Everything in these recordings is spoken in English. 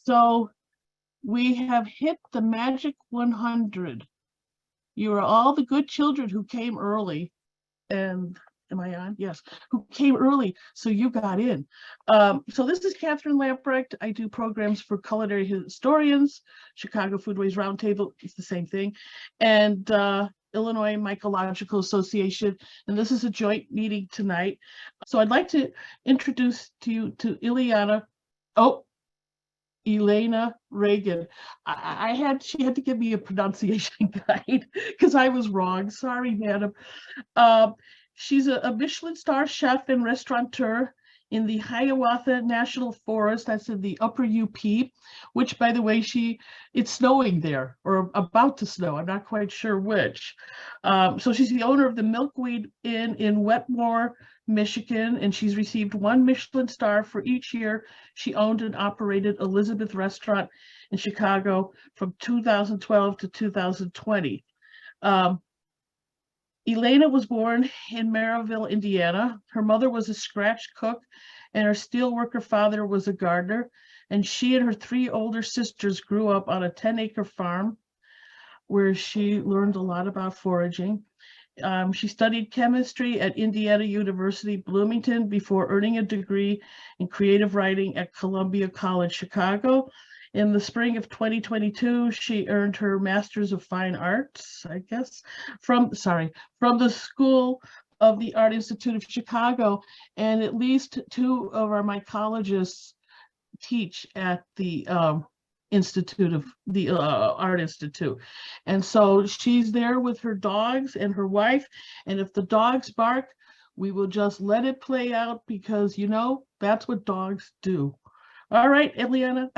So we have hit the magic 100. You are all the good children who came early. And am I on? Yes, who came early, so you got in. So this is Catherine Lamprecht. I do programs for culinary historians, Chicago Foodways Roundtable, it's the same thing, and Illinois Mycological Association, and this is a joint meeting tonight. So I'd like to introduce to you to Iliana Regan. She had to give me a pronunciation guide because I was wrong. Sorry, madam. She's a Michelin-starred chef and restaurateur in the Hiawatha National Forest. That's in the upper UP, which, by the way, it's snowing there, or about to snow. I'm not quite sure which. So she's the owner of the Milkweed Inn in Wetmore, Michigan, and she's received 1 Michelin star for each year she owned and operated Elizabeth Restaurant in Chicago from 2012 to 2020. Iliana was born in Maryville, Indiana. Her mother was a scratch cook and her steelworker father was a gardener. And she and her 3 older sisters grew up on a 10-acre farm where she learned a lot about foraging. She studied chemistry at Indiana University, Bloomington, before earning a degree in creative writing at Columbia College, Chicago. In the spring of 2022, she earned her Master's of Fine Arts, I guess, from the School of the Art Institute of Chicago. And at least 2 of our mycologists teach at the Art Institute. And so she's there with her dogs and her wife. And if the dogs bark, we will just let it play out because, that's what dogs do. All right, Iliana,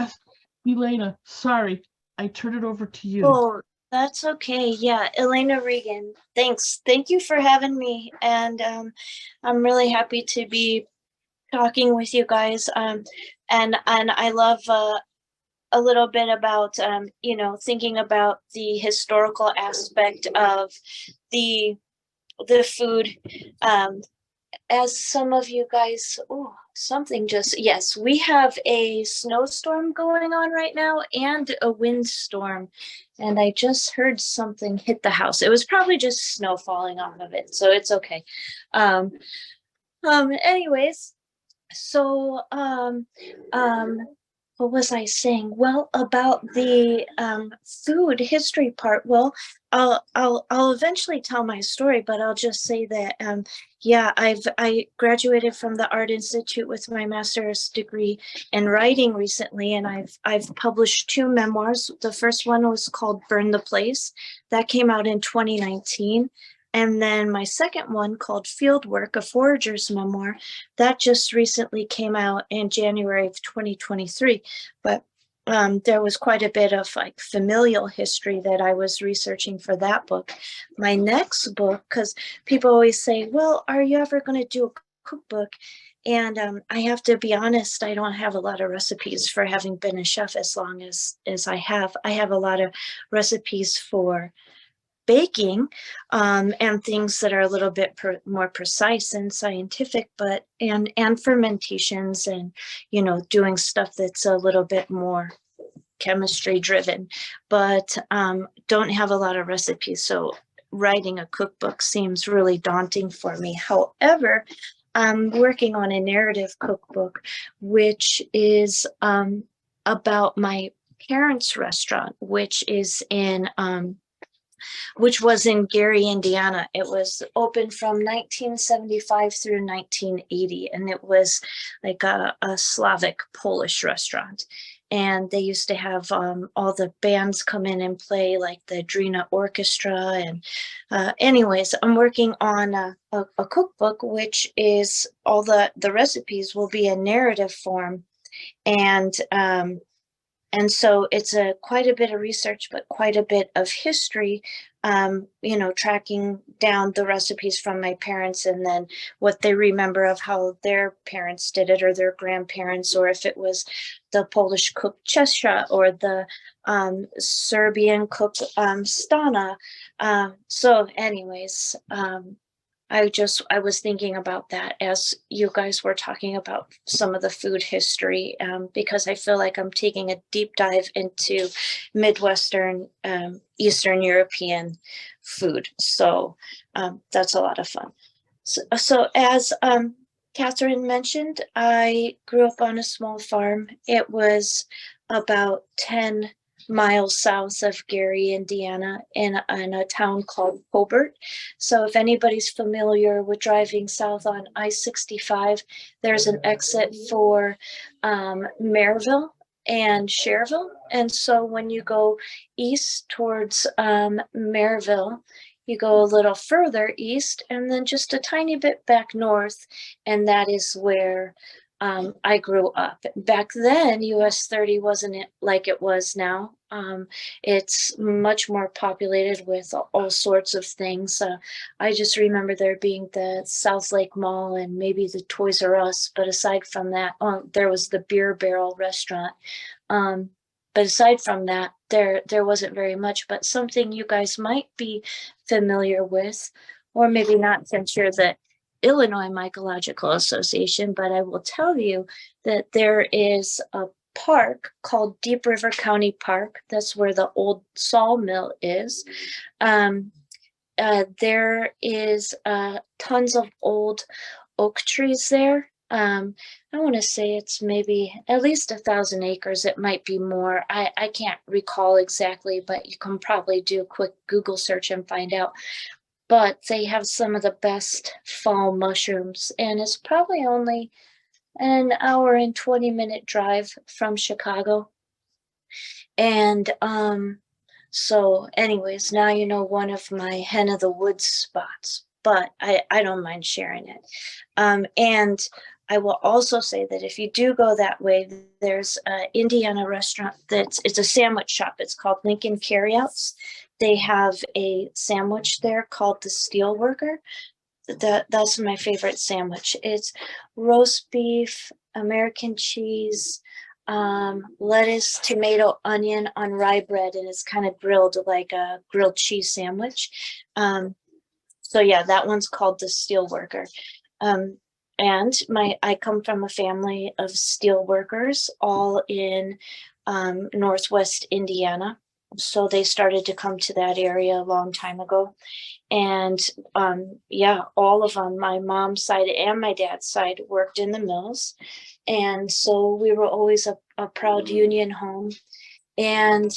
sorry, I turn it over to you. Oh, that's okay. Yeah, Iliana Regan, thanks. Thank you for having me. And I'm really happy to be talking with you guys. And I love a little bit about, thinking about the historical aspect of the food. As some of you guys, yes, we have a snowstorm going on right now and a windstorm. And I just heard something hit the house. It was probably just snow falling off of it, so it's okay. Anyways, so what was I saying? Well, about the food history part. Well, I'll eventually tell my story, but I'll just say that I graduated from the Art Institute with my master's degree in writing recently, and I've published 2 memoirs. The first one was called Burn the Place. That came out in 2019. And then my second one, called Fieldwork, a forager's memoir, that just recently came out in January of 2023. But there was quite a bit of familial history that I was researching for that book. My next book, because people always say, well, are you ever going to do a cookbook? And I have to be honest, I don't have a lot of recipes for having been a chef as long as I have. I have a lot of recipes for baking and things that are a little bit more precise and scientific, but and fermentations and doing stuff that's a little bit more chemistry driven, but don't have a lot of recipes. So writing a cookbook seems really daunting for me. However, I'm working on a narrative cookbook, which is about my parents' restaurant, which was in Gary, Indiana. It was open from 1975 through 1980, and it was like a Slavic Polish restaurant. And they used to have all the bands come in and play, like the Drina Orchestra. And anyways, I'm working on a cookbook, which is all the recipes will be in narrative form. And so it's quite a bit of research, but quite a bit of history, tracking down the recipes from my parents and then what they remember of how their parents did it or their grandparents, or if it was the Polish cook Czesha or the Serbian cook Stana. So anyways, I was thinking about that as you guys were talking about some of the food history, because I feel like I'm taking a deep dive into Midwestern, Eastern European food. So that's a lot of fun. So as Catherine mentioned, I grew up on a small farm. It was about 10 miles south of Gary, Indiana, in a town called Hobart. So if anybody's familiar with driving south on I-65, there's an exit for Maryville and Cherville. And so when you go east towards Maryville, you go a little further east and then just a tiny bit back north, and that is where I grew up. Back then, US 30 wasn't it like it was now. It's much more populated with all sorts of things. I just remember there being the South Lake Mall and maybe the Toys R Us, but aside from that, there was the Beer Barrel restaurant. But aside from that, there wasn't very much. But something you guys might be familiar with, or maybe not, since you're the Illinois Mycological Association, but I will tell you that there is a park called Deep River County Park. That's where the old sawmill is. There is tons of old oak trees there. I want to say it's maybe at least 1,000 acres. It might be more. I can't recall exactly, but you can probably do a quick Google search and find out. But they have some of the best fall mushrooms, and it's probably only an hour and 20-minute drive from Chicago. And so anyways, now you know one of my hen of the woods spots, but I don't mind sharing it. And I will also say that if you do go that way, there's an Indiana restaurant it's a sandwich shop. It's called Lincoln Carryouts. They have a sandwich there called the Steelworker. That's my favorite sandwich. It's roast beef, American cheese, lettuce, tomato, onion on rye bread, and it's kind of grilled like a grilled cheese sandwich. So yeah, that one's called the Steelworker. And I come from a family of steel workers, all in Northwest Indiana. So they started to come to that area a long time ago. And yeah, all of them, my mom's side and my dad's side, worked in the mills. And so we were always a proud union home. And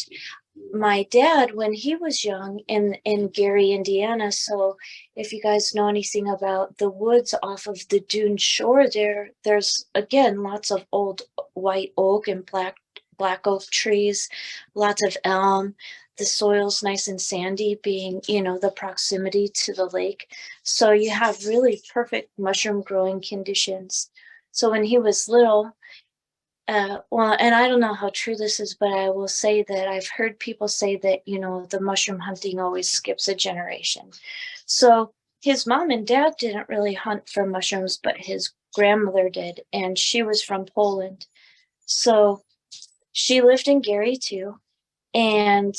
my dad, when he was young in Gary, Indiana, so if you guys know anything about the woods off of the dune shore there's again lots of old white oak and black oak trees, lots of elm. The soil's nice and sandy, being, the proximity to the lake. So you have really perfect mushroom growing conditions. So when he was little, well, and I don't know how true this is, but I will say that I've heard people say that, the mushroom hunting always skips a generation. So his mom and dad didn't really hunt for mushrooms, but his grandmother did, and she was from Poland. So she lived in Gary too, and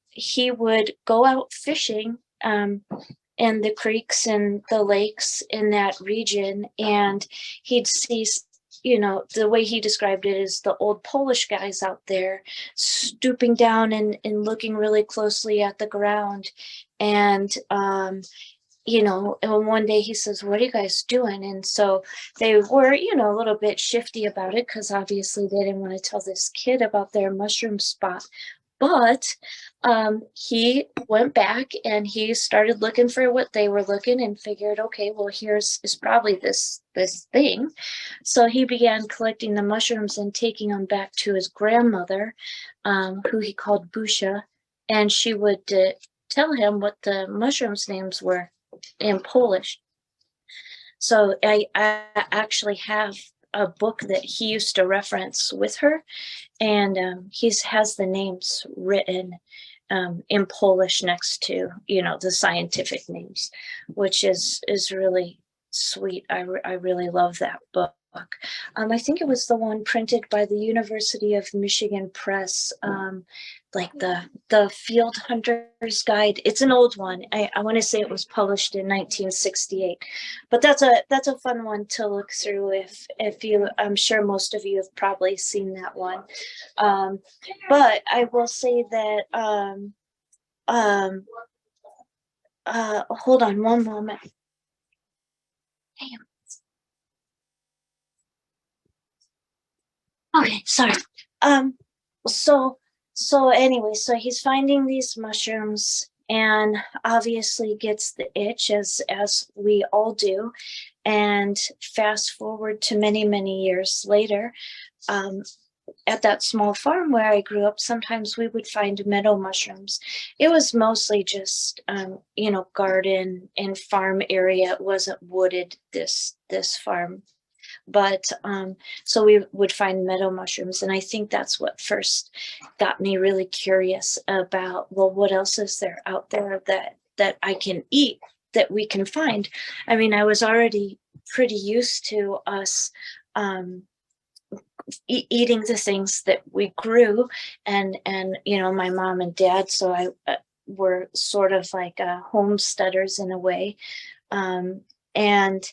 he would go out fishing in the creeks and the lakes in that region, and he'd see, the way he described it is the old Polish guys out there stooping down and looking really closely at the ground. And and one day he says, "What are you guys doing?" And so they were, a little bit shifty about it, because obviously they didn't want to tell this kid about their mushroom spot. But he went back and he started looking for what they were looking, and figured, okay, well, here's is probably this thing. So he began collecting the mushrooms and taking them back to his grandmother, who he called Busha, and she would tell him what the mushrooms names were in Polish. So I actually have a book that he used to reference with her, and he has the names written in Polish next to, the scientific names, which is really sweet. I really love that book. book. I think it was the one printed by the University of Michigan Press, like the Field Hunter's Guide. It's an old one. I want to say it was published in 1968, but that's a fun one to look through if you. I'm sure most of you have probably seen that one. But I will say that. Hold on one moment. Damn. Okay, sorry. So anyway, so he's finding these mushrooms and obviously gets the itch as we all do. And fast forward to many, many years later, at that small farm where I grew up, sometimes we would find meadow mushrooms. It was mostly just, garden and farm area. It wasn't wooded, this farm. But so we would find meadow mushrooms. And I think that's what first got me really curious about, well, what else is there out there that I can eat, that we can find? I mean, I was already pretty used to us eating the things that we grew, and my mom and dad, so I were sort of like homesteaders in a way, and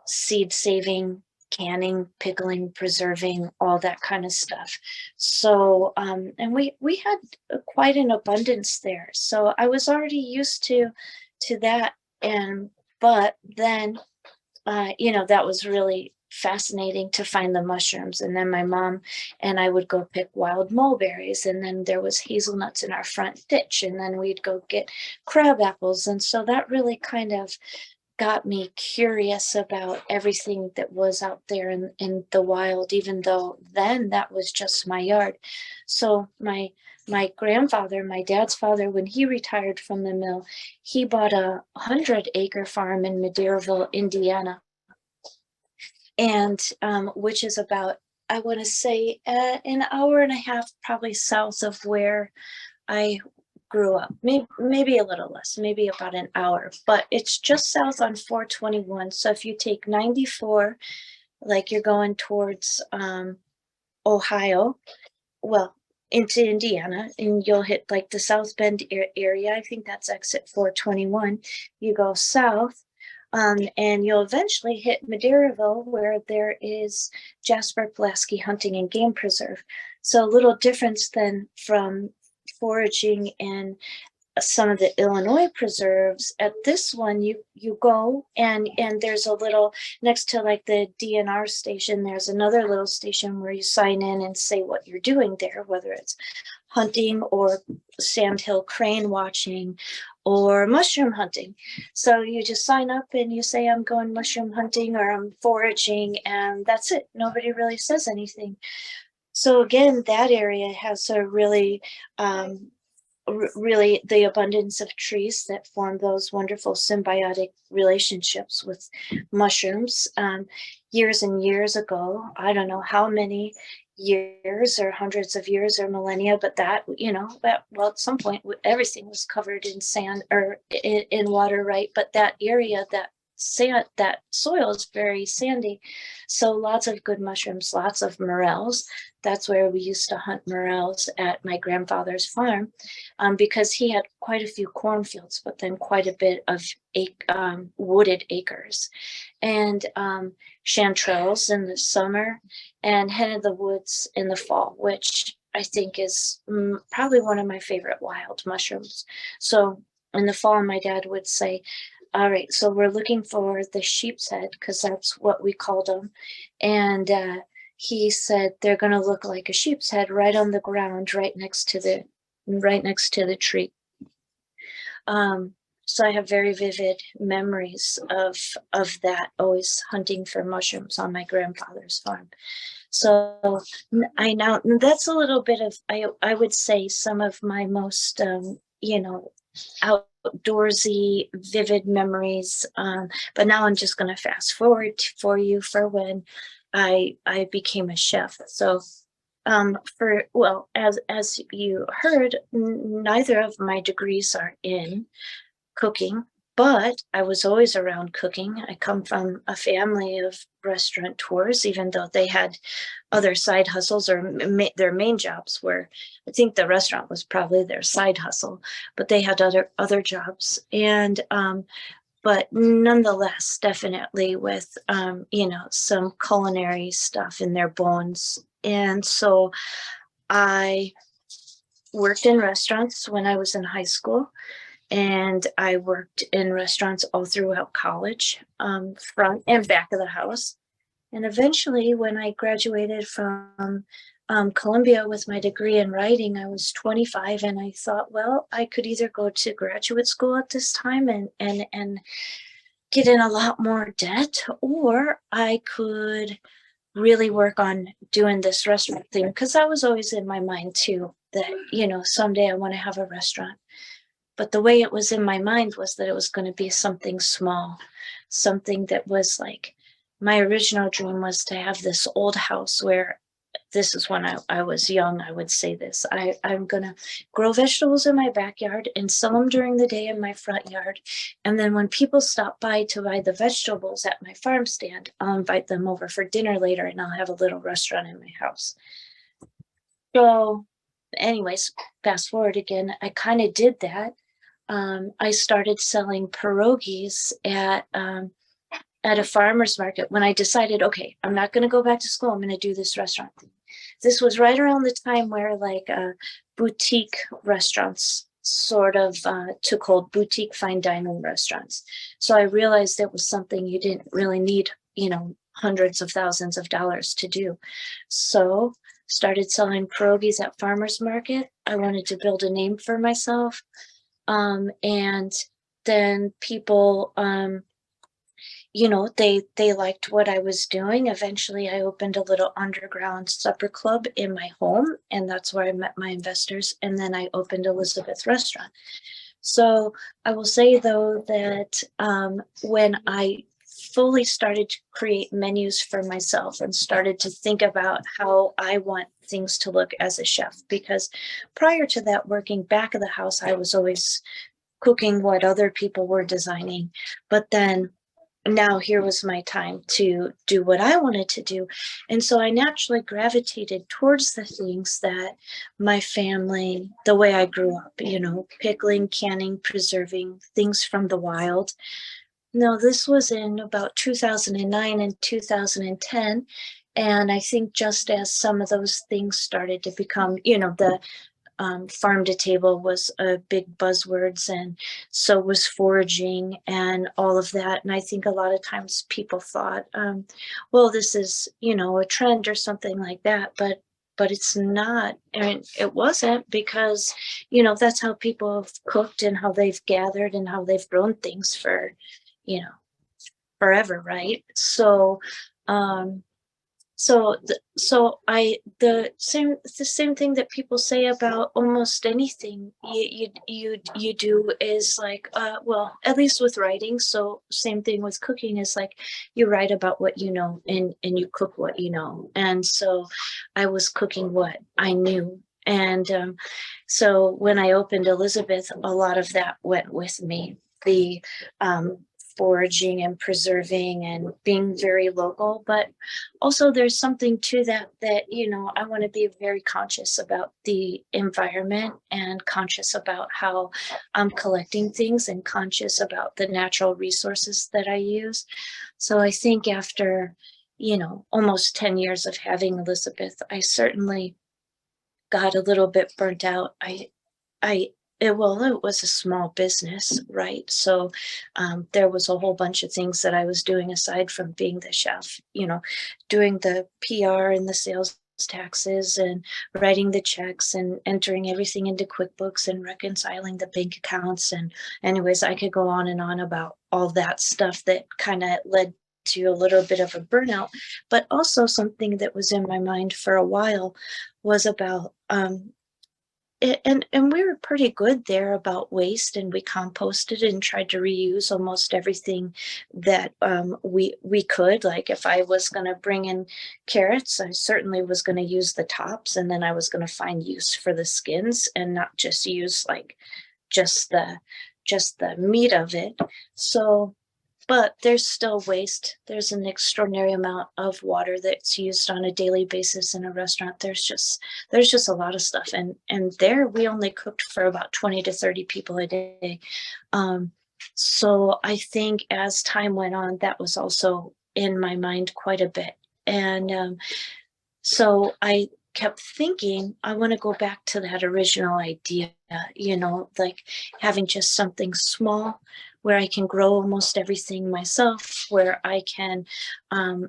seed saving, canning, pickling, preserving, all that kind of stuff. So and we had quite an abundance there, so I was already used to that. But then that was really fascinating to find the mushrooms. And then my mom and I would go pick wild mulberries, and then there was hazelnuts in our front ditch, and then we'd go get crab apples. And so that really kind of got me curious about everything that was out there in the wild, even though then that was just my yard. So my grandfather, my dad's father, when he retired from the mill, he bought a 100-acre farm in Madeiraville, Indiana, and which is about, I want to say, an hour and a half probably south of where I grew up. Maybe a little less, maybe about an hour, but it's just south on 421. So if you take 94, like you're going towards Ohio, well, into Indiana, and you'll hit like the South Bend area. I think that's exit 421. You go south, and you'll eventually hit Madeiraville, where there is Jasper Pulaski Hunting and Game Preserve. So a little difference than from foraging in some of the Illinois preserves. At this one, you go and there's a little, next to like the DNR station, there's another little station where you sign in and say what you're doing there, whether it's hunting or sandhill crane watching or mushroom hunting. So you just sign up and you say, I'm going mushroom hunting or I'm foraging, and that's it. Nobody really says anything. So again, that area has a really, really the abundance of trees that form those wonderful symbiotic relationships with mushrooms. Years and years ago, I don't know how many years or hundreds of years or millennia, but that, well, at some point everything was covered in sand or in water, right? But that area, that soil is very sandy, so lots of good mushrooms, lots of morels. That's where we used to hunt morels at my grandfather's farm, because he had quite a few cornfields, but then quite a bit of wooded acres, and chanterelles in the summer, and hen of the woods in the fall, which I think is probably one of my favorite wild mushrooms. So in the fall, my dad would say, all right, so we're looking for the sheep's head, because that's what we called them. And he said they're going to look like a sheep's head right on the ground, right next to the tree. So I have very vivid memories of that, always hunting for mushrooms on my grandfather's farm. So I know that's a little bit of, I would say, some of my most, outdoorsy, vivid memories. But now I'm just going to fast forward for you for when I became a chef. So as you heard, neither of my degrees are in cooking, but I was always around cooking. I come from a family of restaurateurs, even though they had other side hustles, or their main jobs were, I think the restaurant was probably their side hustle, but they had other jobs. And but nonetheless, definitely with some culinary stuff in their bones. And so I worked in restaurants when I was in high school, and I worked in restaurants all throughout college, front and back of the house. And eventually, when I graduated from Columbia with my degree in writing, I was 25, and I thought, well, I could either go to graduate school at this time and get in a lot more debt, or I could really work on doing this restaurant thing, because that was always in my mind too, that someday I want to have a restaurant. But the way it was in my mind was that it was going to be something small, something that was like, my original dream was to have this old house where, this is when I was young, I would say this, I'm going to grow vegetables in my backyard and sell them during the day in my front yard. And then when people stop by to buy the vegetables at my farm stand, I'll invite them over for dinner later, and I'll have a little restaurant in my house. So anyways, fast forward again, I kind of did that. I started selling pierogies at a farmer's market when I decided, okay, I'm not going to go back to school. I'm going to do this restaurant thing. This was right around the time where boutique restaurants sort of took hold, boutique fine dining restaurants. So I realized it was something you didn't really need, hundreds of thousands of dollars to do. So started selling pierogies at farmer's market. I wanted to build a name for myself. And then people, they liked what I was doing. Eventually, I opened a little underground supper club in my home, and that's where I met my investors. And then I opened Elizabeth Restaurant. So I will say, though, that when I fully started to create menus for myself and started to think about how I want things to look as a chef, because prior to that, working back of the house, I was always cooking what other people were designing. But then now here was my time to do what I wanted to do. And so I naturally gravitated towards the things that my family, the way I grew up, pickling, canning, preserving things from the wild. No, this was in about 2009 and 2010. And I think just as some of those things started to become, the farm to table was a big buzzwords, and so was foraging and all of that. And I think a lot of times people thought, well, this is, a trend or something like that, but it's not. And it wasn't, because, that's how people have cooked and how they've gathered and how they've grown things for, forever, right? So, the same thing that people say about almost anything you do is like, well, at least with writing. So same thing with cooking is like, you write about what you know, and you cook what you know. And so I was cooking what I knew. And so when I opened Elizabeth, a lot of that went with me. The foraging and preserving and being very local, but also there's something to that I want to be very conscious about the environment and conscious about how I'm collecting things and conscious about the natural resources that I use. So I think after almost 10 years of having Elizabeth, I certainly got a little bit burnt out. It was a small business, right? So there was a whole bunch of things that I was doing aside from being the chef, doing the PR and the sales taxes and writing the checks and entering everything into QuickBooks and reconciling the bank accounts. And anyways, I could go on and on about all that stuff that kind of led to a little bit of a burnout. But also something that was in my mind for a while was about and we were pretty good there about waste, and we composted and tried to reuse almost everything that we could. Like if I was going to bring in carrots, I certainly was going to use the tops, and then I was going to find use for the skins and not just use like just just the meat of it. So, but there's still waste. There's an extraordinary amount of water that's used on a daily basis in a restaurant. There's just a lot of stuff. And there we only cooked for about 20 to 30 people a day. So I think as time went on, that was also in my mind quite a bit. And so I kept thinking, I want to go back to that original idea, like having just something small where I can grow almost everything myself, where I can,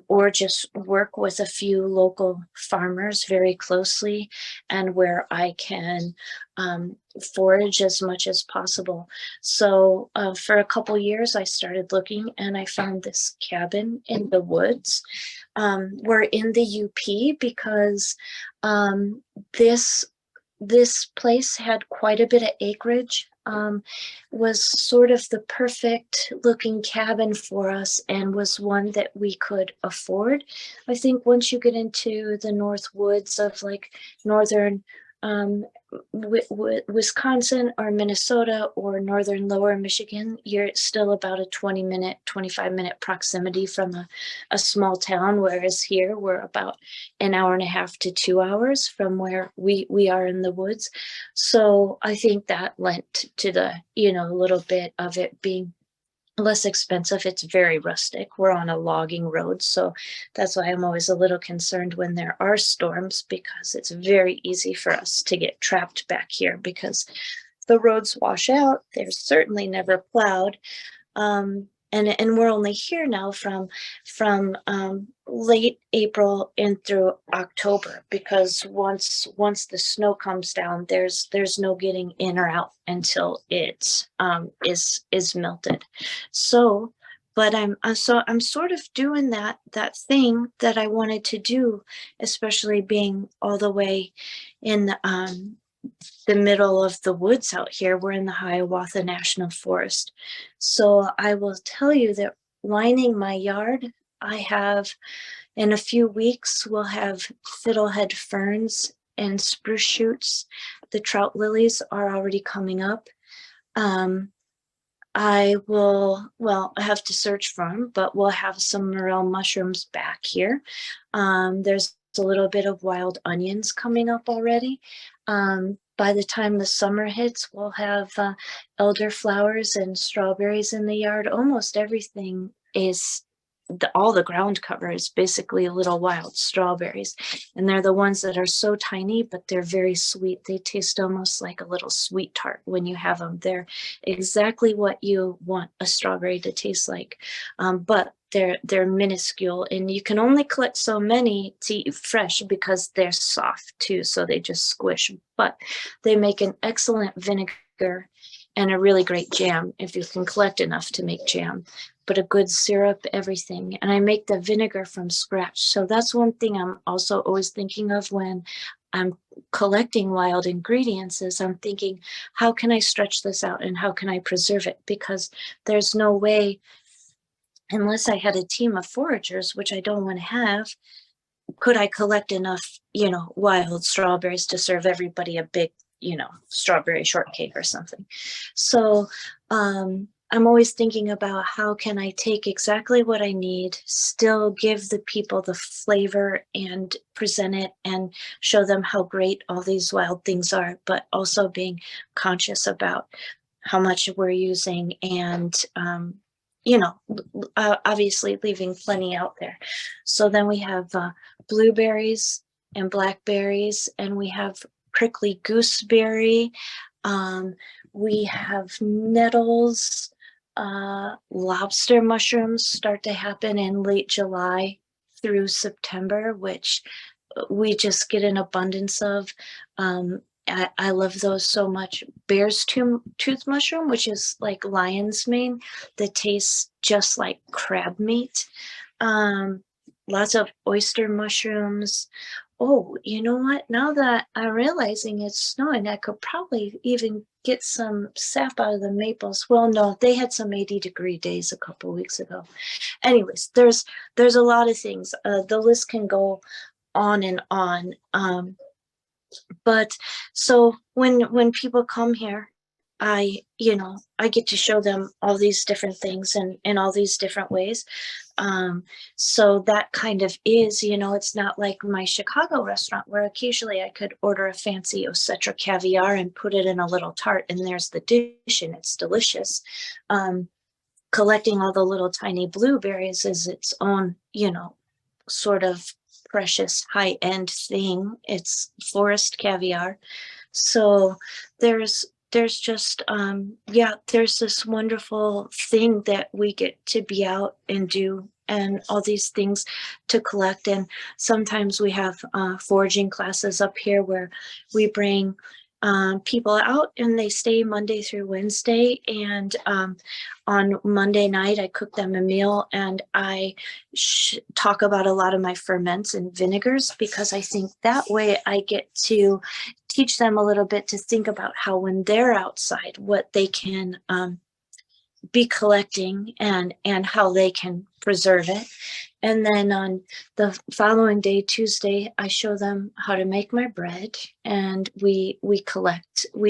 or just work with a few local farmers very closely, and where I can forage as much as possible. So for a couple years, I started looking, and I found this cabin in the woods. We're in the UP because this place had quite a bit of acreage, was sort of the perfect looking cabin for us, and was one that we could afford. I think once you get into the north woods of like northern Wisconsin or Minnesota or northern lower Michigan, you're still about a 20-minute, 25-minute proximity from a small town, whereas here we're about an hour and a half to 2 hours from where we are in the woods. So I think that lent to the, a little bit of it being less expensive. It's very rustic. We're on a logging road, so that's why I'm always a little concerned when there are storms, because it's very easy for us to get trapped back here because the roads wash out. They're certainly never plowed. And we're only here now from late April and through October, because once the snow comes down, there's no getting in or out until it is melted. So, but I'm sort of doing that thing that I wanted to do, especially being all the way in the middle of the woods out here. We're in the Hiawatha National Forest. So I will tell you that lining my yard, I have, in a few weeks, we'll have fiddlehead ferns and spruce shoots. The trout lilies are already coming up. I have to search for them, but we'll have some morel mushrooms back here. There's a little bit of wild onions coming up already. By the time the summer hits, we'll have elderflowers and strawberries in the yard. Almost everything is, all the ground cover is basically little wild strawberries. And they're the ones that are so tiny, but they're very sweet. They taste almost like a little sweet tart when you have them. They're exactly what you want a strawberry to taste like. But they're minuscule, and you can only collect so many to eat fresh because they're soft too, so they just squish. But they make an excellent vinegar and a really great jam if you can collect enough to make jam. But a good syrup, everything. And I make the vinegar from scratch. So that's one thing I'm also always thinking of when I'm collecting wild ingredients, is I'm thinking, how can I stretch this out and how can I preserve it? Because there's no way, unless I had a team of foragers, which I don't want to have, could I collect enough, wild strawberries to serve everybody a big, strawberry shortcake or something. So I'm always thinking about how can I take exactly what I need, still give the people the flavor and present it and show them how great all these wild things are, but also being conscious about how much we're using and, obviously leaving plenty out there. So then we have blueberries and blackberries, and we have prickly gooseberry. We have nettles. Lobster mushrooms start to happen in late July through September, which we just get an abundance of. I love those so much. Bear's tooth mushroom, which is like lion's mane, that tastes just like crab meat. Lots of oyster mushrooms. Oh, you know what? Now that I'm realizing it's snowing, I could probably even get some sap out of the maples. Well, no, they had some 80-degree days a couple weeks ago. Anyways, there's a lot of things. The list can go on and on. But so when people come here, I get to show them all these different things and in all these different ways. So that kind of is, it's not like my Chicago restaurant where occasionally I could order a fancy ostrich caviar and put it in a little tart and there's the dish and it's delicious. Collecting all the little tiny blueberries is its own, sort of precious high-end thing. It's forest caviar. So there's just there's this wonderful thing that we get to be out and do and all these things to collect. And sometimes we have foraging classes up here where we bring people out and they stay Monday through Wednesday. And on Monday night, I cook them a meal and I talk about a lot of my ferments and vinegars, because I think that way I get to teach them a little bit to think about how when they're outside, what they can be collecting and how they can preserve it. And then on the following day, Tuesday, I show them how to make my bread, and we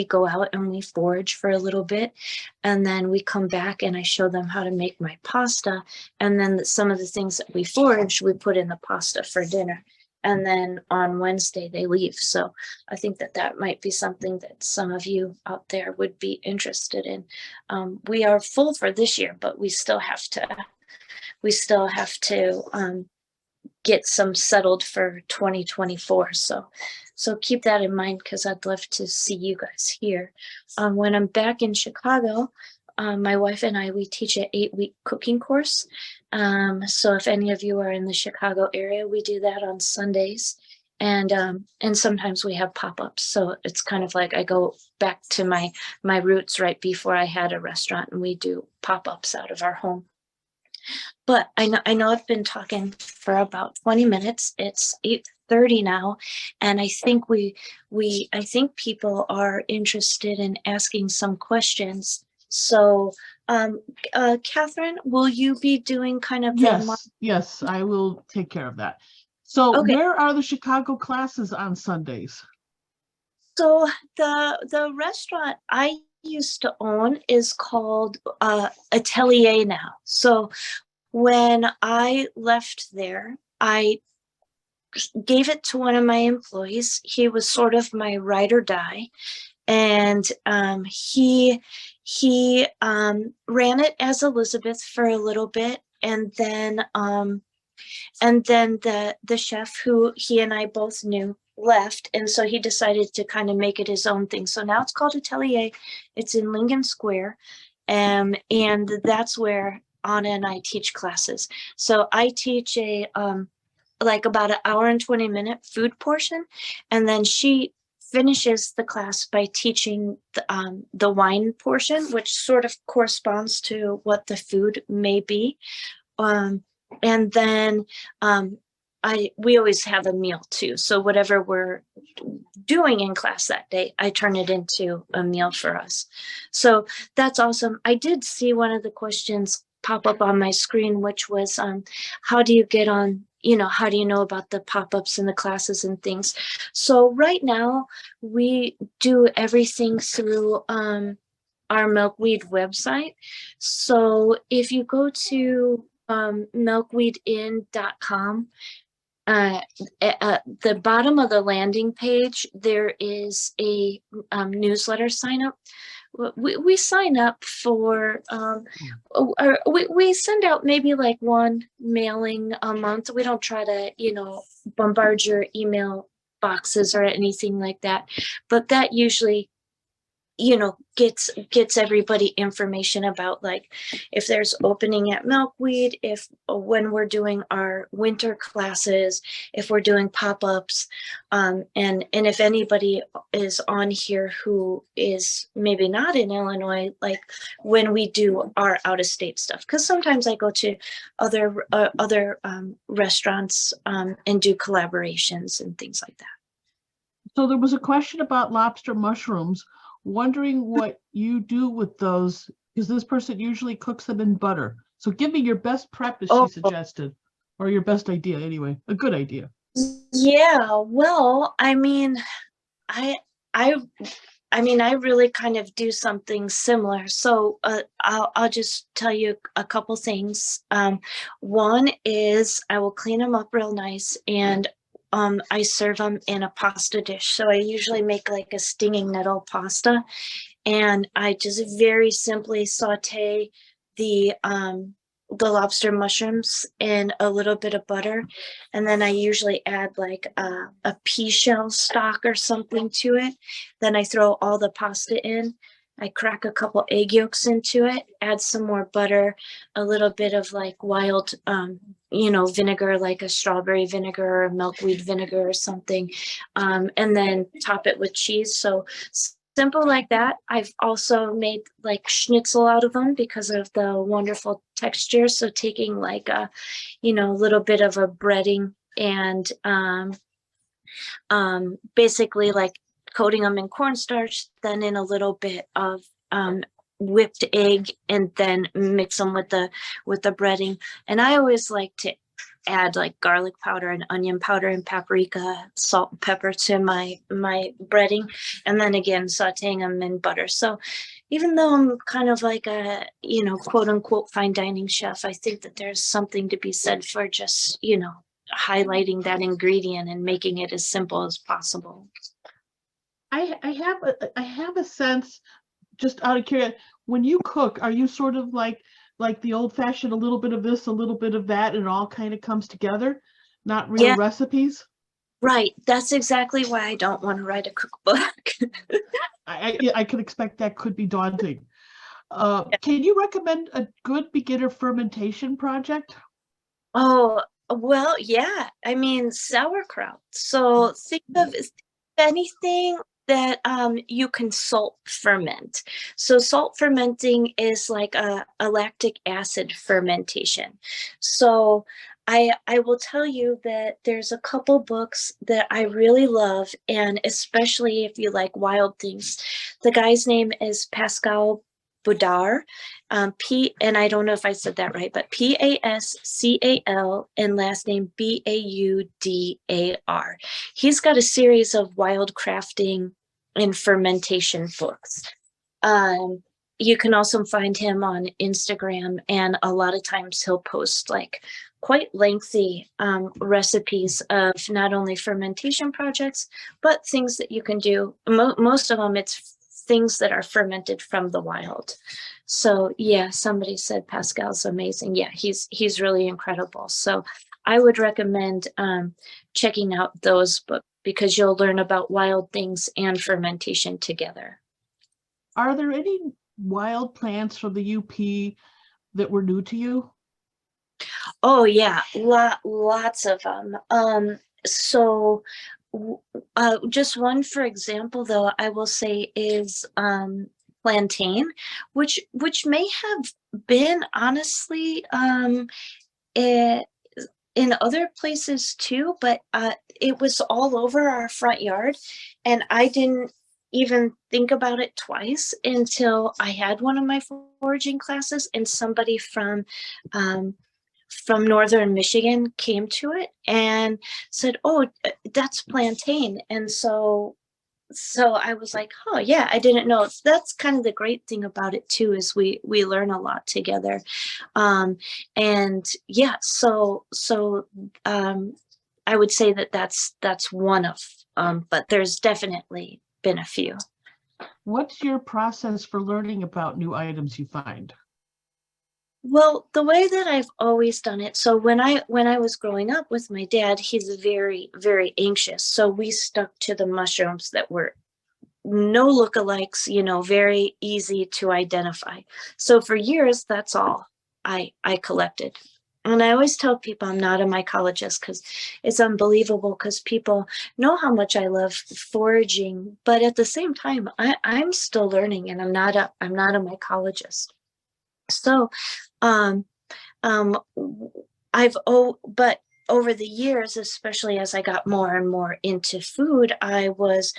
go out and we forage for a little bit, and then we come back and I show them how to make my pasta. And then some of the things that we forage, we put in the pasta for dinner. And then on Wednesday they leave. So I think that might be something that some of you out there would be interested in. We are full for this year, but we still have to get some settled for 2024. So keep that in mind, because I'd love to see you guys here. When I'm back in Chicago, my wife and I, we teach an 8-week cooking course. So if any of you are in the Chicago area, we do that on Sundays. And sometimes we have pop-ups. So it's kind of like I go back to my roots right before I had a restaurant, and we do pop-ups out of our home. But I know I've been talking for about 20 minutes. It's 8:30 now, and I think I think people are interested in asking some questions. So, Catherine, will you be doing kind of Yes, I will take care of that. So Okay. Where are the Chicago classes on Sundays? So the restaurant I used to own is called Atelier now. So when I left there, I gave it to one of my employees. He was sort of my ride or die. And he ran it as Elizabeth for a little bit, and then the chef who he and I both knew left, and so he decided to kind of make it his own thing. So now it's called Atelier. It's in Lincoln Square, and that's where Anna and I teach classes. So I teach a like about an hour and 20-minute food portion, and then she finishes the class by teaching the wine portion, which sort of corresponds to what the food may be. And then we always have a meal too. So whatever we're doing in class that day, I turn it into a meal for us. So that's awesome. I did see one of the questions pop up on my screen, which was how do you get on, how do you know about the pop-ups and the classes and things? So right now we do everything through our Milkweed website. So if you go to milkweedinn.com, at the bottom of the landing page, there is a newsletter sign up. We sign up for, we send out maybe like one mailing a month. We don't try to, bombard your email boxes or anything like that. But that usually, gets everybody information about, like, if there's opening at Milkweed, when we're doing our winter classes, if we're doing pop-ups, and if anybody is on here who is maybe not in Illinois, like when we do our out-of-state stuff, because sometimes I go to other restaurants and do collaborations and things like that. So there was a question about lobster mushrooms. Wondering what you do with those, because this person usually cooks them in butter. So give me your best prep, as she suggested, or your best idea anyway, a good idea. Yeah, well, I mean, I I mean, I really kind of do something similar. So I'll just tell you a couple things. One is I will clean them up real nice, and I serve them in a pasta dish. So I usually make like a stinging nettle pasta, and I just very simply saute the lobster mushrooms in a little bit of butter, and then I usually add like a pea shell stock or something to it. Then I throw all the pasta in. I crack a couple egg yolks into it, add some more butter, a little bit of like wild, vinegar, like a strawberry vinegar or a milkweed vinegar or something, and then top it with cheese. So simple like that. I've also made like schnitzel out of them because of the wonderful texture. So taking like a little bit of a breading and basically like coating them in cornstarch, then in a little bit of whipped egg, and then mix them with the breading. And I always like to add like garlic powder and onion powder and paprika, salt and pepper to my breading, and then again sauteing them in butter. So even though I'm kind of like a quote unquote fine dining chef, I think that there's something to be said for just highlighting that ingredient and making it as simple as possible. I have a sense, just out of curiosity, when you cook, are you sort of like the old fashioned, a little bit of this, a little bit of that, and it all kind of comes together, not real recipes? Right. That's exactly why I don't want to write a cookbook. I could expect that could be daunting. Can you recommend a good beginner fermentation project? Oh, well, yeah. I mean, sauerkraut. So think of anything that you can salt ferment. So salt fermenting is like a lactic acid fermentation. So I will tell you that there's a couple books that I really love, and especially if you like wild things. The guy's name is Pascal Boudard, and I don't know if I said that right, but Pascal, and last name Baudar. He's got a series of wild crafting and fermentation books. You can also find him on Instagram, and a lot of times he'll post like quite lengthy recipes of not only fermentation projects, but things that you can do. Most of them, it's things that are fermented from the wild. So yeah, somebody said Pascal's amazing. Yeah, he's really incredible. So I would recommend checking out those books because you'll learn about wild things and fermentation together. Are there any wild plants from the UP that were new to you? Oh yeah, lots of them. So just one, for example, though, I will say is plantain, which may have been honestly in other places too, but it was all over our front yard, and I didn't even think about it twice until I had one of my foraging classes, and somebody from northern Michigan came to it and said, "Oh, that's plantain." And so I was like, "Oh yeah, I didn't know." That's kind of the great thing about it too, is we learn a lot together. And yeah, so I would say that that's one of, but there's definitely been a few. What's your process for learning about new items you find? Well, the way that I've always done it, so when I was growing up with my dad, he's very, very anxious. So we stuck to the mushrooms that were no lookalikes, very easy to identify. So for years, that's all I collected. And I always tell people I'm not a mycologist because it's unbelievable, because people know how much I love foraging, but at the same time, I'm still learning, and I'm not a mycologist. So but over the years, especially as I got more and more into food, I was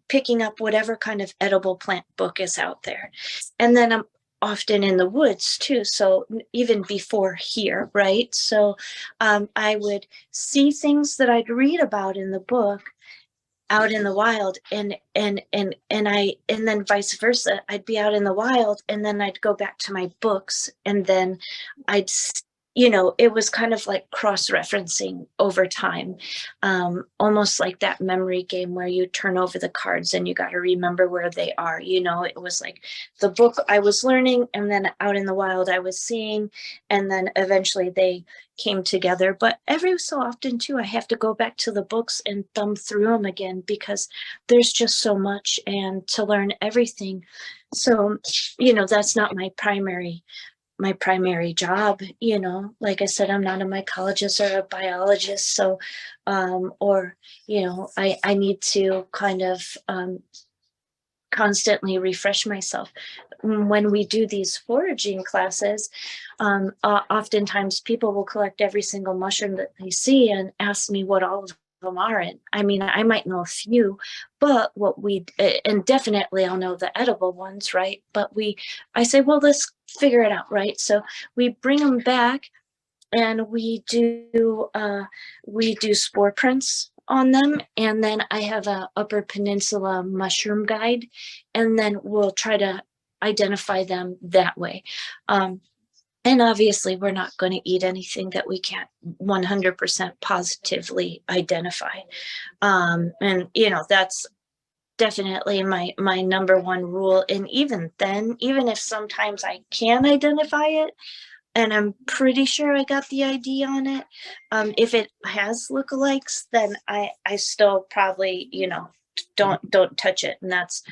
picking up whatever kind of edible plant book is out there. And then I'm often in the woods too. So even before here, right? So I would see things that I'd read about in the book, out in the wild, and then vice versa. I'd be out in the wild, and then I'd go back to my books, and then I'd it was kind of like cross-referencing over time, almost like that memory game where you turn over the cards and you got to remember where they are. It was like the book I was learning, and then out in the wild I was seeing, and then eventually they came together. But every so often too, I have to go back to the books and thumb through them again, because there's just so much and to learn everything. So, that's not my primary job. Like I said, I'm not a mycologist or a biologist. So, I need to kind of constantly refresh myself. When we do these foraging classes, oftentimes people will collect every single mushroom that they see and ask me what all of them are. And I mean, I might know a few, but and definitely I'll know the edible ones, right? But I say, well, let's figure it out, right? So we bring them back, and we do spore prints on them, and then I have a Upper Peninsula mushroom guide, and then we'll try to identify them that way. And obviously, we're not going to eat anything that we can't 100% positively identify. And that's definitely my number one rule. And even then, even if sometimes I can identify it, and I'm pretty sure I got the ID on it, if it has lookalikes, then I still probably, don't touch it. And that's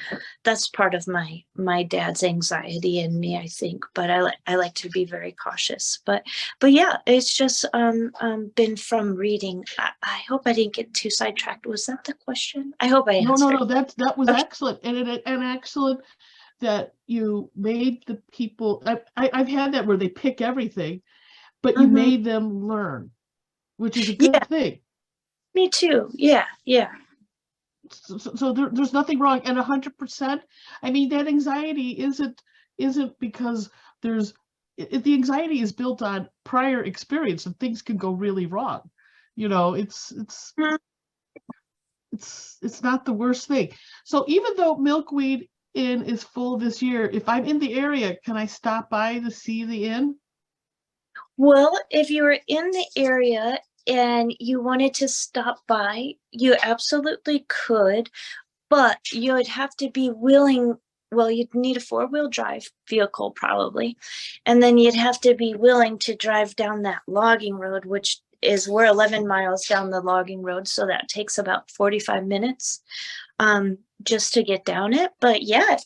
part of my dad's anxiety in me, I think. But I like to be very cautious. But yeah, it's just been from reading. I hope I didn't get too sidetracked. Was that the question? I hope I answered. No, that was excellent, and excellent that you made the people. I've had that where they pick everything, but you made them learn, which is a good thing. Me too. Yeah. So there's nothing wrong, and 100%. I mean, that anxiety isn't because the anxiety is built on prior experience, and things can go really wrong. It's not the worst thing. So even though Milkweed Inn is full this year, if I'm in the area, can I stop by to see the inn? Well, if you were in the area and you wanted to stop by, you absolutely could, but you would have to be willing. Well, you'd need a 4-wheel drive vehicle probably, and then you'd have to be willing to drive down that logging road, which we're 11 miles down the logging road, so that takes about 45 minutes just to get down it. But yeah, if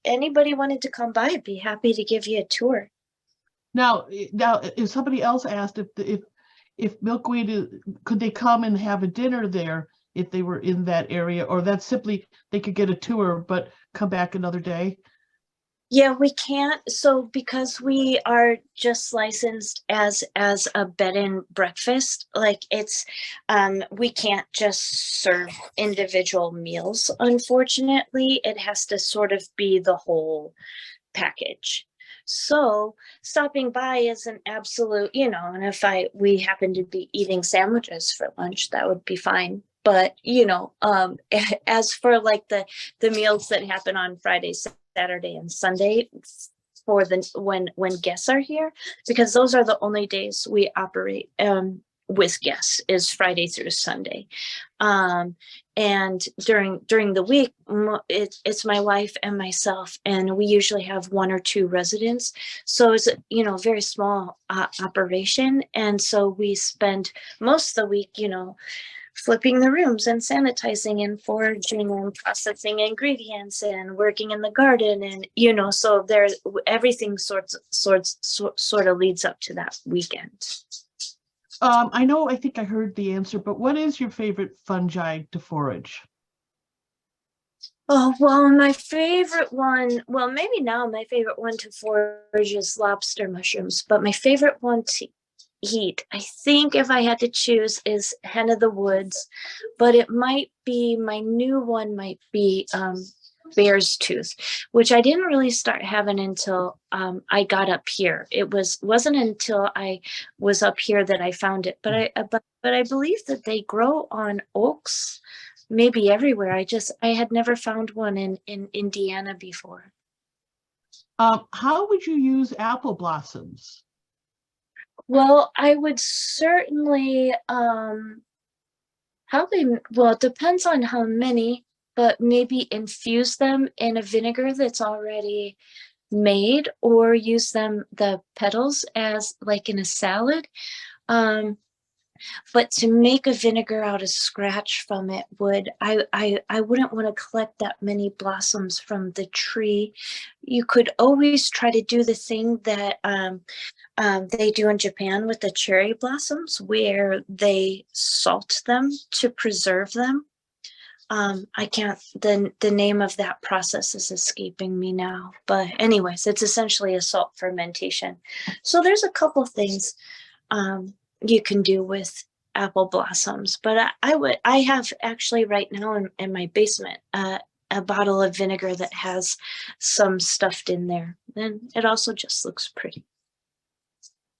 anybody wanted to come by, I'd be happy to give you a tour. Now, if somebody else asked if Milkweed, could they come and have a dinner there if they were in that area, or that's simply they could get a tour but come back another day? Yeah, we can't. So because we are just licensed as a bed and breakfast, like we can't just serve individual meals. Unfortunately, it has to sort of be the whole package. So stopping by is an absolute, and if we happen to be eating sandwiches for lunch, that would be fine. But, as for like the meals that happen on Friday, Saturday, and Sunday for when guests are here, because those are the only days we operate with guests, is Friday through Sunday. And during the week, it's my wife and myself, and we usually have 1 or 2 residents. So it's a very small operation, and so we spend most of the week, flipping the rooms and sanitizing and foraging and processing ingredients and working in the garden, and so everything sort of leads up to that weekend. I think I heard the answer, but what is your favorite fungi to forage? Oh, well, my favorite one, well, maybe now my favorite one to forage is lobster mushrooms, but my favorite one to eat, I think if I had to choose, is hen of the woods, but it might be, my new one might be bear's tooth, which I didn't really start having until I got up here. Wasn't until I was up here that I found it, but I believe that they grow on oaks maybe everywhere. I had never found one in Indiana before. How would you use apple blossoms? Well, I would certainly probably, well, it depends on how many, but maybe infuse them in a vinegar that's already made, or use them, the petals, as like in a salad. But to make a vinegar out of scratch from it I wouldn't want to collect that many blossoms from the tree. You could always try to do the thing that they do in Japan with the cherry blossoms, where they salt them to preserve them. I can't, the name of that process is escaping me now, but anyways, it's essentially a salt fermentation. So there's a couple things you can do with apple blossoms, but I have actually right now in my basement a bottle of vinegar that has some stuffed in there, and it also just looks pretty.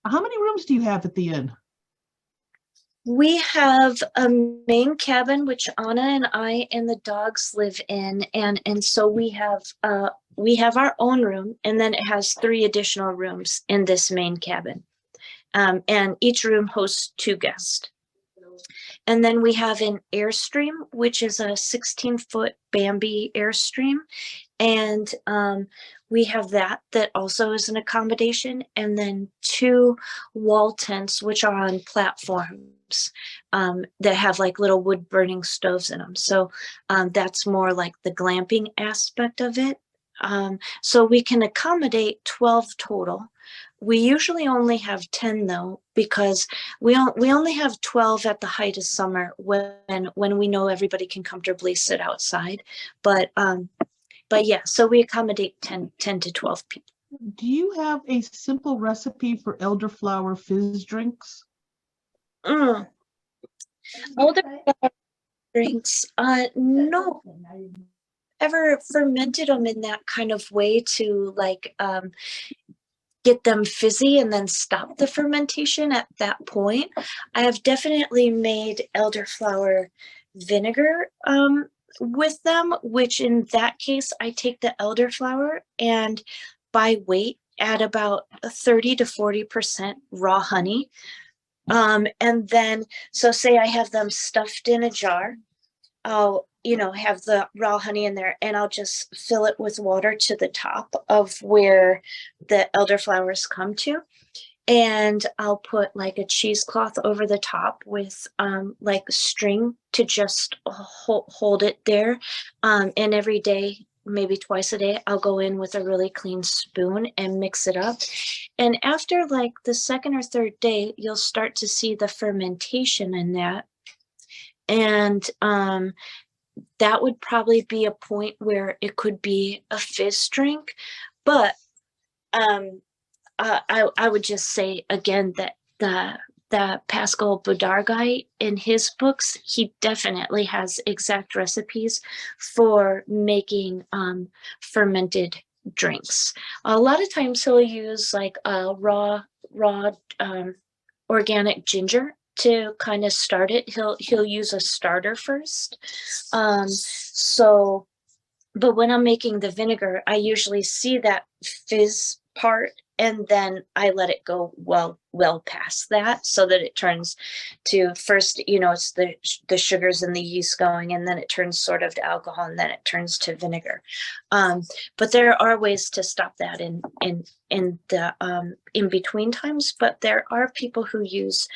How many rooms do you have at the inn? We have a main cabin, which Anna and I and the dogs live in, and so we have our own room, and then it has 3 additional rooms in this main cabin, and each room hosts 2 guests. And then we have an Airstream, which is a 16-foot Bambi Airstream, and we have that also is an accommodation, and then 2 wall tents, which are on platforms that have like little wood burning stoves in them. So that's more like the glamping aspect of it. So we can accommodate 12 total. We usually only have 10 though, because we only have 12 at the height of summer when we know everybody can comfortably sit outside. But yeah, so we accommodate 10 to 12 people. Do you have a simple recipe for elderflower fizz drinks? Elderflower drinks, no. Ever fermented them in that kind of way to like get them fizzy and then stop the fermentation at that point. I have definitely made elderflower vinegar with them, which in that case, I take the elderflower and by weight add about 30 to 40% raw honey. And then, so say I have them stuffed in a jar, I'll, have the raw honey in there, and I'll just fill it with water to the top of where the elderflowers come to. And I'll put like a cheesecloth over the top with like string to just hold it there. And every day, maybe twice a day, I'll go in with a really clean spoon and mix it up. And after like the 2nd or 3rd day, you'll start to see the fermentation in that. And that would probably be a point where it could be a fizz drink. But I would just say again that the Pascal Boudard guy, in his books, he definitely has exact recipes for making fermented drinks. A lot of times he'll use like raw organic ginger to kind of start it. He'll use a starter first. But when I'm making the vinegar, I usually see that fizz part, and then I let it go well past that, so that it turns to, first, it's the sugars and the yeast going, and then it turns sort of to alcohol, and then it turns to vinegar. But there are ways to stop that in the in between times. But there are people who use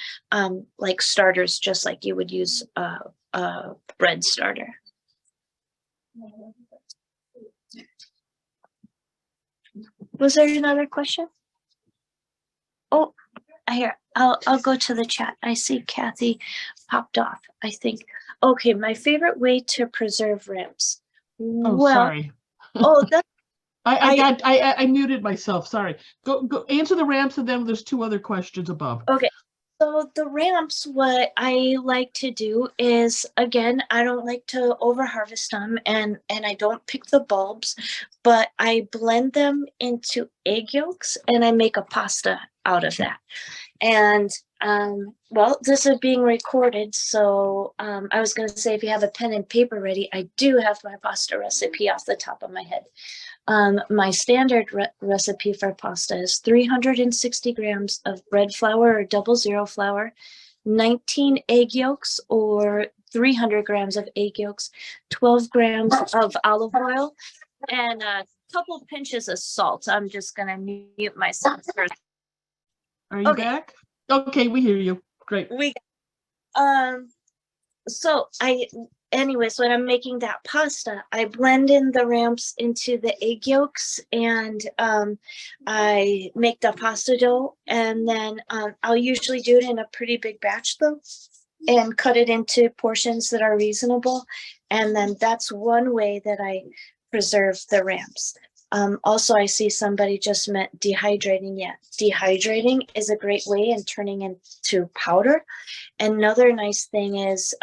like starters, just like you would use a bread starter. Was there another question? Oh, I'll go to the chat. I see Kathy popped off, I think. Okay, my favorite way to preserve ramps. Oh, sorry. Oh, that's I muted myself. Sorry. Go answer the ramps, and then there's 2 other questions above. okay. So the ramps, what I like to do is, again, I don't like to over harvest them, and I don't pick the bulbs, but I blend them into egg yolks, and I make a pasta out of that. And well, this is being recorded, so I was going to say, if you have a pen and paper ready, I do have my pasta recipe off the top of my head. My standard recipe for pasta is 360 grams of bread flour or 00 flour, 19 egg yolks or 300 grams of egg yolks, 12 grams of olive oil, and a couple pinches of salt. I'm just going to mute myself for. Are you back? Okay, we hear you. Great. So anyways, when I'm making that pasta, I blend in the ramps into the egg yolks, and I make the pasta dough, and then I'll usually do it in a pretty big batch though, and cut it into portions that are reasonable. And then that's one way that I preserve the ramps. Also, I see somebody just meant dehydrating. Yeah, dehydrating is a great way in turning into powder. Another nice thing is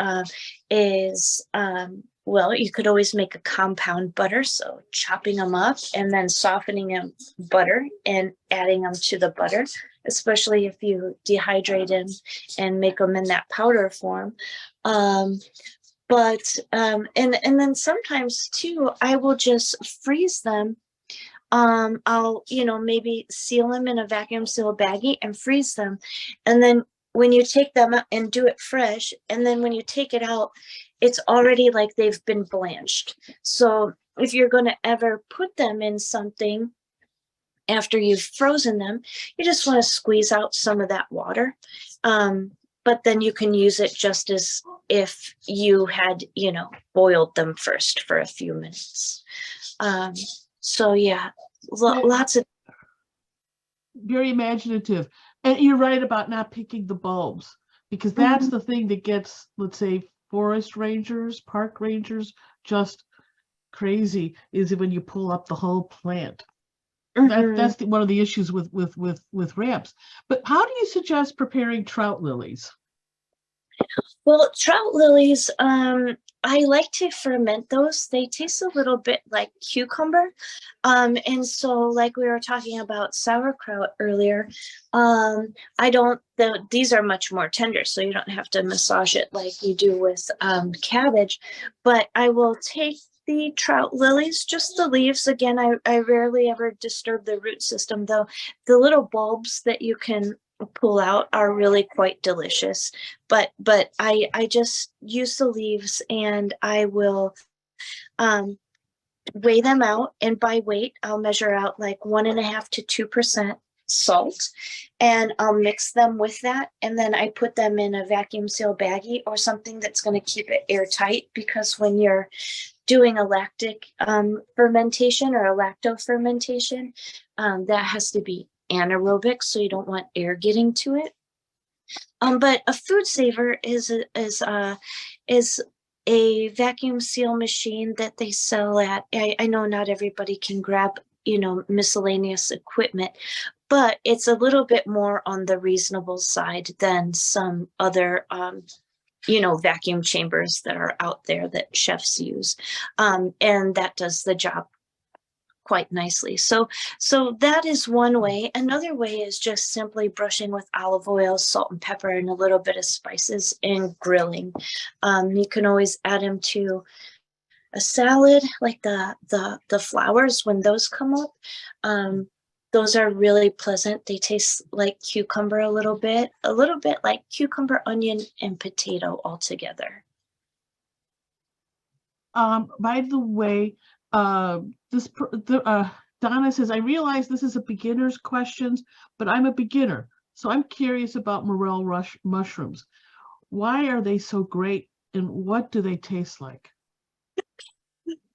well, you could always make a compound butter. So chopping them up and then softening them butter and adding them to the butter, especially if you dehydrate them and make them in that powder form. But then sometimes too, I will just freeze them. I'll, maybe seal them in a vacuum seal baggie and freeze them. And then when you take them out and do it fresh, and then when you take it out, it's already like they've been blanched. So if you're going to ever put them in something after you've frozen them, you just want to squeeze out some of that water. But then you can use it just as if you had, boiled them first for a few minutes. So yeah, lots of. Very imaginative. And you're right about not picking the bulbs, because that's the thing that gets, let's say, forest rangers, park rangers, just crazy, is when you pull up the whole plant. That's one of the issues with ramps. But how do you suggest preparing trout lilies? Well, trout lilies, I like to ferment those. They taste a little bit like cucumber. And so like we were talking about sauerkraut earlier, these are much more tender, so you don't have to massage it like you do with cabbage. But I will take the trout lilies, just the leaves. Again, I rarely ever disturb the root system, though. The little bulbs that you can pull out are really quite delicious, but I just use the leaves, and I will weigh them out, and by weight I'll measure out like 1.5 to 2% salt, and I'll mix them with that, and then I put them in a vacuum seal baggie or something that's going to keep it airtight, because when you're doing a lactic fermentation or a lacto fermentation, that has to be anaerobic, so you don't want air getting to it. But a food saver is a vacuum seal machine that they sell at. I know not everybody can grab miscellaneous equipment, but it's a little bit more on the reasonable side than some other vacuum chambers that are out there that chefs use, and that does the job quite nicely. So that is one way. Another way is just simply brushing with olive oil, salt and pepper, and a little bit of spices and grilling. You can always add them to a salad, like the flowers when those come up. Those are really pleasant. They taste like cucumber a little bit like cucumber, onion, and potato all together. By the way, Donna says, I realize this is a beginner's questions, but I'm a beginner, so I'm curious about morel mushrooms. Why are they so great, and what do they taste like?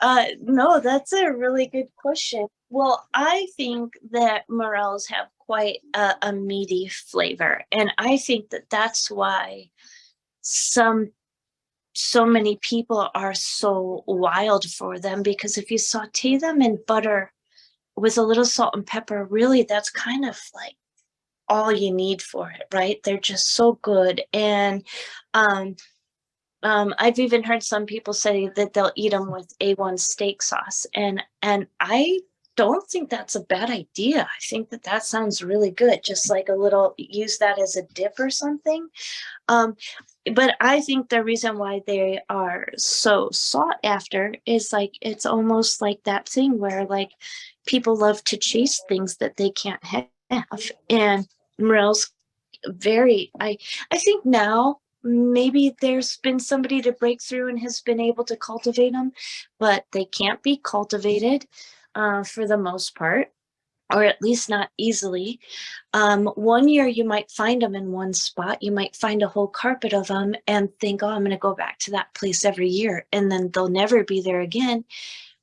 No, that's a really good question. Well, I think that morels have quite a meaty flavor, and I think that that's why so many people are so wild for them, because if you saute them in butter with a little salt and pepper, really that's kind of like all you need for it, right? They're just so good. And I've even heard some people say that they'll eat them with A1 steak sauce, and I don't think that's a bad idea. I think that that sounds really good. Just like a little, use that as a dip or something. Um, but I think the reason why they are so sought after is like, it's almost like that thing where like people love to chase things that they can't have. And morels I think now maybe there's been somebody to break through and has been able to cultivate them, but they can't be cultivated for the most part, or at least not easily. One year you might find them in one spot. You might find a whole carpet of them and think, oh, I'm going to go back to that place every year. And then they'll never be there again.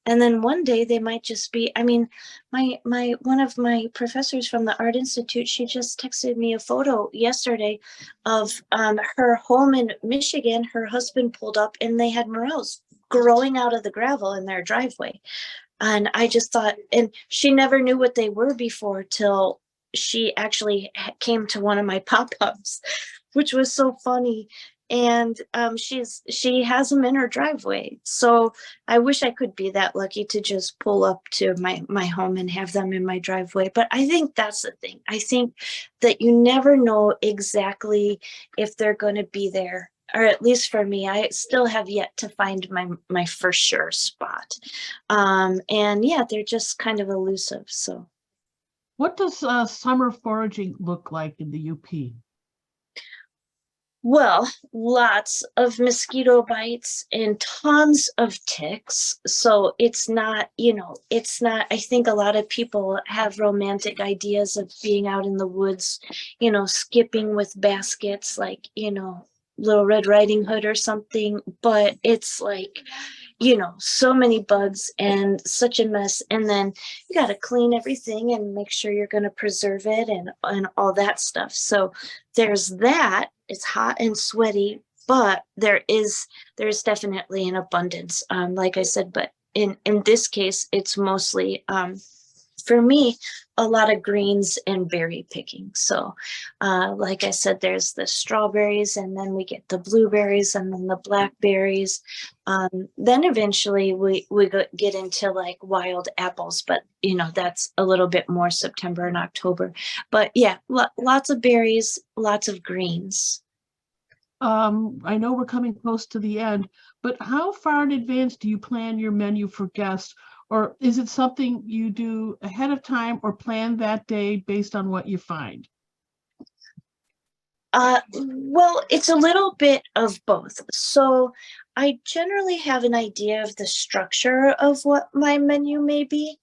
And then one day they might just be, I mean, one of my professors from the Art Institute, she just texted me a photo yesterday of her home in Michigan. Her husband pulled up and they had morels growing out of the gravel in their driveway. And I just thought, and she never knew what they were before till she actually came to one of my pop-ups, which was so funny. And she has them in her driveway. So I wish I could be that lucky to just pull up to my home and have them in my driveway. But I think that's the thing. I think that you never know exactly if they're going to be there. Or at least for me, I still have yet to find my for sure spot. And yeah, they're just kind of elusive. So What does summer foraging look like in the UP? well, lots of mosquito bites and tons of ticks. So it's not, it's not, I think a lot of people have romantic ideas of being out in the woods, skipping with baskets, like, Little Red Riding Hood or something. But it's like, so many bugs and such a mess. And then you got to clean everything and make sure you're going to preserve it and all that stuff. So there's that. It's hot and sweaty, but there's definitely an abundance. Like I said, but in this case, it's mostly, for me, a lot of greens and berry picking. So like I said, there's the strawberries, and then we get the blueberries, and then the blackberries. Then eventually we get into like wild apples, but that's a little bit more September and October. But yeah, lots of berries, lots of greens. I know we're coming close to the end, but how far in advance do you plan your menu for guests? Or is it something you do ahead of time or plan that day based on what you find? Well, it's a little bit of both. So I generally have an idea of the structure of what my menu may be.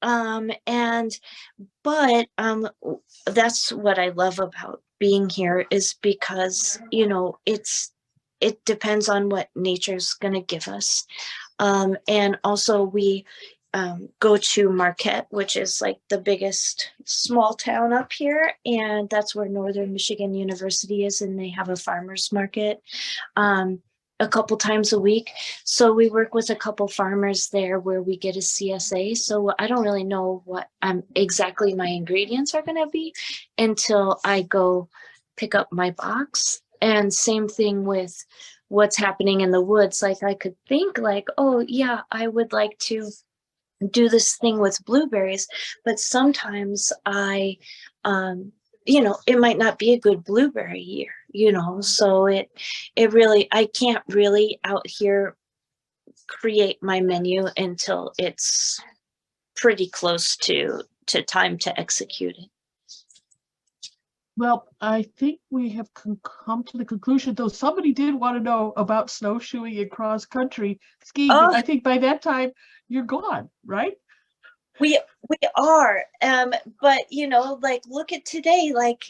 But that's what I love about being here, is because, it depends on what nature's going to give us. And also we go to Marquette, which is like the biggest small town up here. And that's where Northern Michigan University is. And they have a farmer's market a couple times a week. So we work with a couple farmers there where we get a CSA. So I don't really know what exactly my ingredients are going to be until I go pick up my box. And same thing with what's happening in the woods. Like I could think like, oh yeah, I would like to do this thing with blueberries, but sometimes it might not be a good blueberry year, so it really, I can't really out here create my menu until it's pretty close to time to execute it. Well, I think we have come to the conclusion, though somebody did want to know about snowshoeing and cross country skiing, but I think by that time you're gone, right? We are, but like look at today, like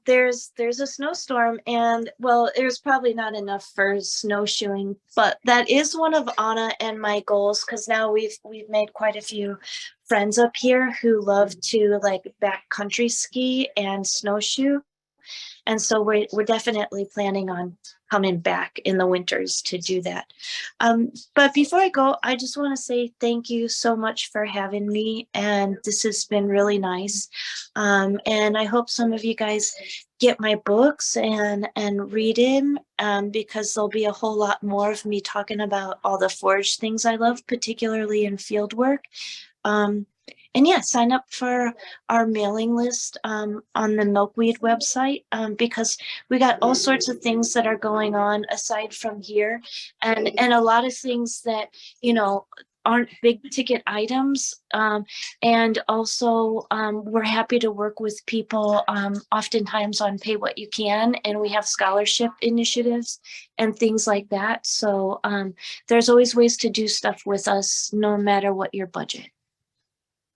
there's a snowstorm, and well, there's probably not enough for snowshoeing, but that is one of Anna and my goals, because now we've made quite a few friends up here who love to like backcountry ski and snowshoe. And so we're definitely planning on coming back in the winters to do that. But before I go, I just want to say thank you so much for having me. And this has been really nice. And I hope some of you guys get my books and read them, because there'll be a whole lot more of me talking about all the forage things I love, particularly in field work. And yeah, sign up for our mailing list on the Milkweed website, because we got all sorts of things that are going on aside from here, and a lot of things that, you know, aren't big ticket items. And also, we're happy to work with people, oftentimes on pay what you can, and we have scholarship initiatives and things like that. So there's always ways to do stuff with us, no matter what your budget.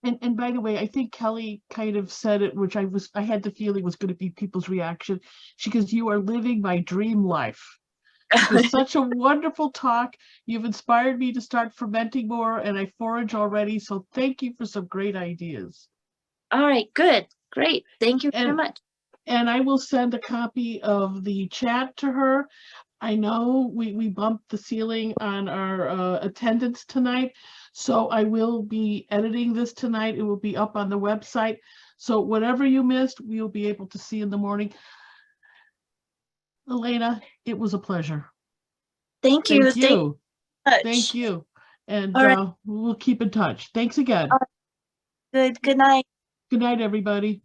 And by the way, I think Kelly kind of said it, which I had the feeling was going to be people's reaction. She goes, "You are living my dream life." It was such a wonderful talk. You've inspired me to start fermenting more, and I forage already. So thank you for some great ideas. All right, good, great. Thank you very And much. and I will send a copy of the chat to her. I know we bumped the ceiling on our attendance tonight, so I will be editing this tonight. It will be up on the website. So whatever you missed, we'll be able to see in the morning. Elena, it was a pleasure. Thank you. Thank you. Much. Thank you. And All right. we'll keep in touch. Thanks again. Good night. Good night, everybody.